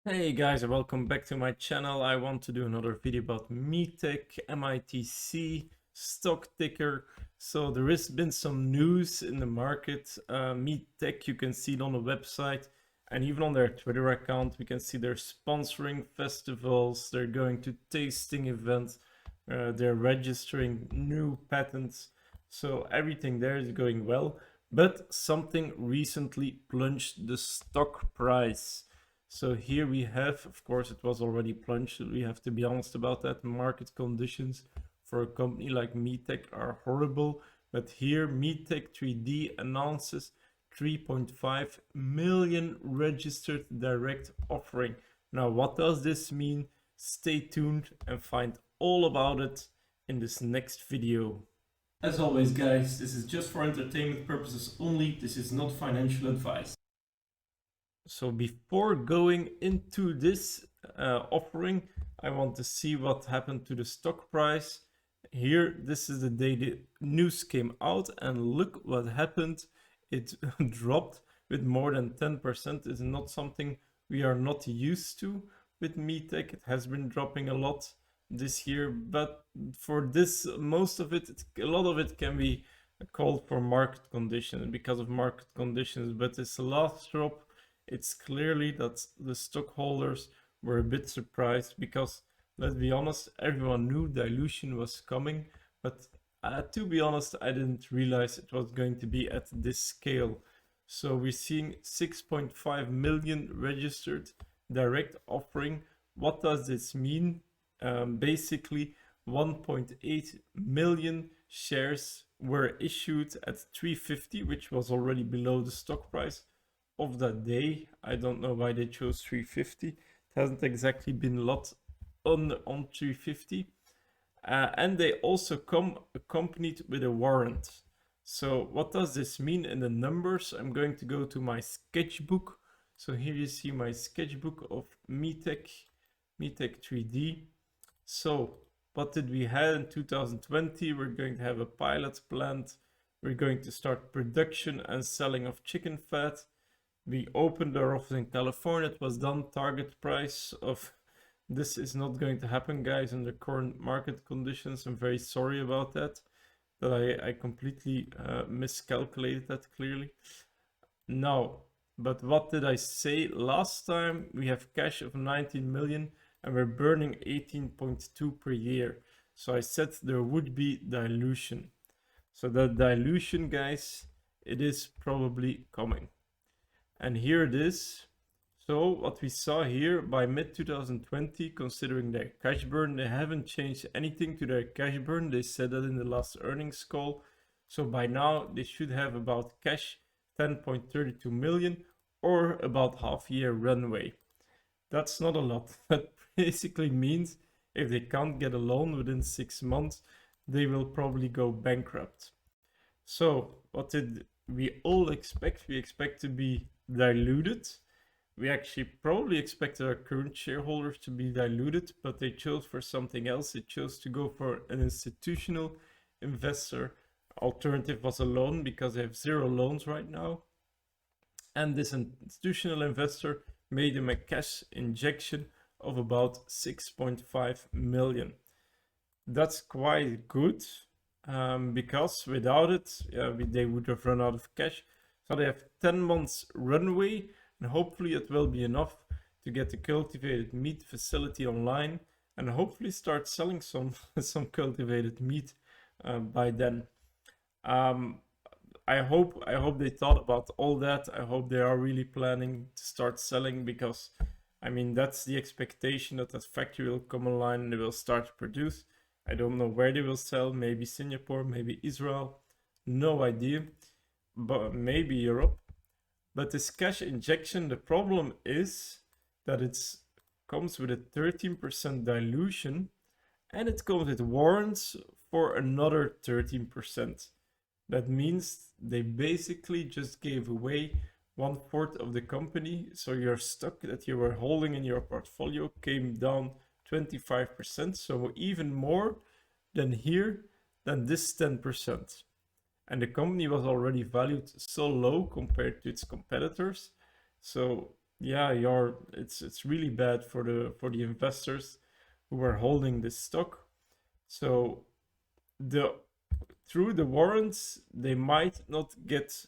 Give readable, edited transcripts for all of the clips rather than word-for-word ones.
Hey guys, and welcome back to my channel. I want to do another video about Meatech, MITC, stock ticker. So there has been some news in the market. Meatech, you can see it on the website and even on their Twitter account. We can see they're sponsoring festivals, they're going to tasting events, they're registering new patents. So everything there is going well, but something recently plunged the stock price. So here we have, of course, it was already plunged. We have to be honest about that. Market conditions for a company like Meatech are horrible. But here, Meatech 3D announces 3.5 million registered direct offering. Now, what does this mean? Stay tuned and find all about it in this next video. As always, guys, this is just for entertainment purposes only. This is not financial advice. So before going into this offering, I want to see what happened to the stock price. Here, this is the day the news came out, and look what happened. It dropped with more than 10%. It's not something we are not used to with Meatech. It has been dropping a lot this year, but for this, most of it, a lot of it can be called for market conditions, because of market conditions. But this last drop, it's clearly that the stockholders were a bit surprised because, let's be honest, everyone knew dilution was coming, but to be honest, I didn't realize it was going to be at this scale. So we're seeing 6.5 million registered direct offering. What does this mean? Basically, 1.8 million shares were issued at 350, which was already below the stock price of that day. I don't know why they chose 350. It hasn't exactly been a lot on 350. And they also come accompanied with a warrant. So what does this mean in the numbers? I'm going to go to my sketchbook. So here you see my sketchbook of Meatech 3D. So what did we have in 2020? We're going to have a pilot plant. We're going to start production and selling of chicken fat. We opened our office in California. It was done. Target price of this is not going to happen, guys, in the current market conditions. I'm very sorry about that. That I completely miscalculated that clearly. Now, but what did I say last time? We have cash of 19 million and we're burning 18.2 per year. So I said there would be dilution. So that dilution, guys, it is probably coming. And here it is. So what we saw here by mid 2020, considering their cash burn, they haven't changed anything to their cash burn. They said that in the last earnings call. So by now they should have about cash 10.32 million or about half year runway. That's not a lot. That basically means if they can't get a loan within 6 months, they will probably go bankrupt. So what did we all expect? We expect to be diluted. We actually probably expected our current shareholders to be diluted, but they chose for something else. They chose to go for an institutional investor. Alternative was a loan because they have 0 loans right now. And this institutional investor made them a cash injection of about 6.5 million. That's quite good, because without it, they would have run out of cash. So they have 10 months runway, and hopefully it will be enough to get the cultivated meat facility online and hopefully start selling some cultivated meat by then. I hope they thought about all that. I hope they are really planning to start selling, because I mean that's the expectation, that that factory will come online and they will start to produce. I don't know where they will sell, maybe Singapore, maybe Israel, no idea, but maybe Europe. But this cash injection, the problem is that it comes with a 13% dilution and it comes with warrants for another 13%. That means they basically just gave away 1/4 of the company. So your stock that you were holding in your portfolio came down 25%. So even more than here, than this 10%. And the company was already valued so low compared to its competitors. So yeah, it's really bad for the investors who are holding this stock. So the through the warrants, they might not get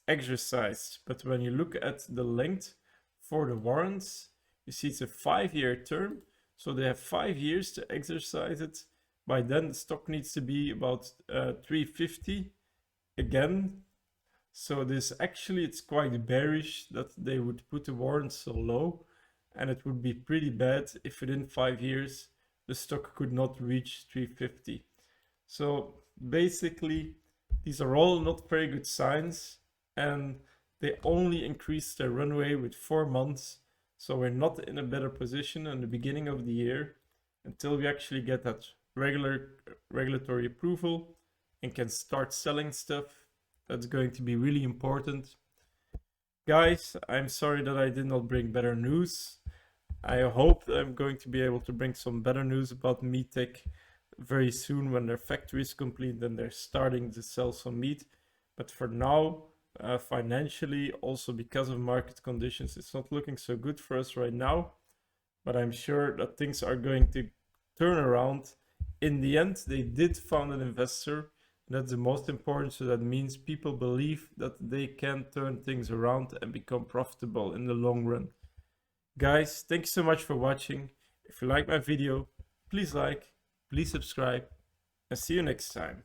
exercised. But when you look at the length for the warrants, you see it's a 5-year term. So they have 5 years to exercise it. By then, the stock needs to be about 350 again. So this actually, it's quite bearish that they would put the warrants so low. And it would be pretty bad if within 5 years, the stock could not reach 350. So basically, these are all not very good signs, and they only increased their runway with 4 months. So we're not in a better position in the beginning of the year until we actually get that regulatory approval and can start selling stuff. That's going to be really important. Guys, I'm sorry that I did not bring better news. I hope that I'm going to be able to bring some better news about Meatech very soon when their factory is complete. Then they're starting to sell some meat. But for now, financially, also because of market conditions, it's not looking so good for us right now. But I'm sure that things are going to turn around. In the end, they did find an investor. That's the most important. So that means people believe that they can turn things around and become profitable in the long run. Guys, thank you so much for watching. If you like my video, please like, please subscribe, and see you next time.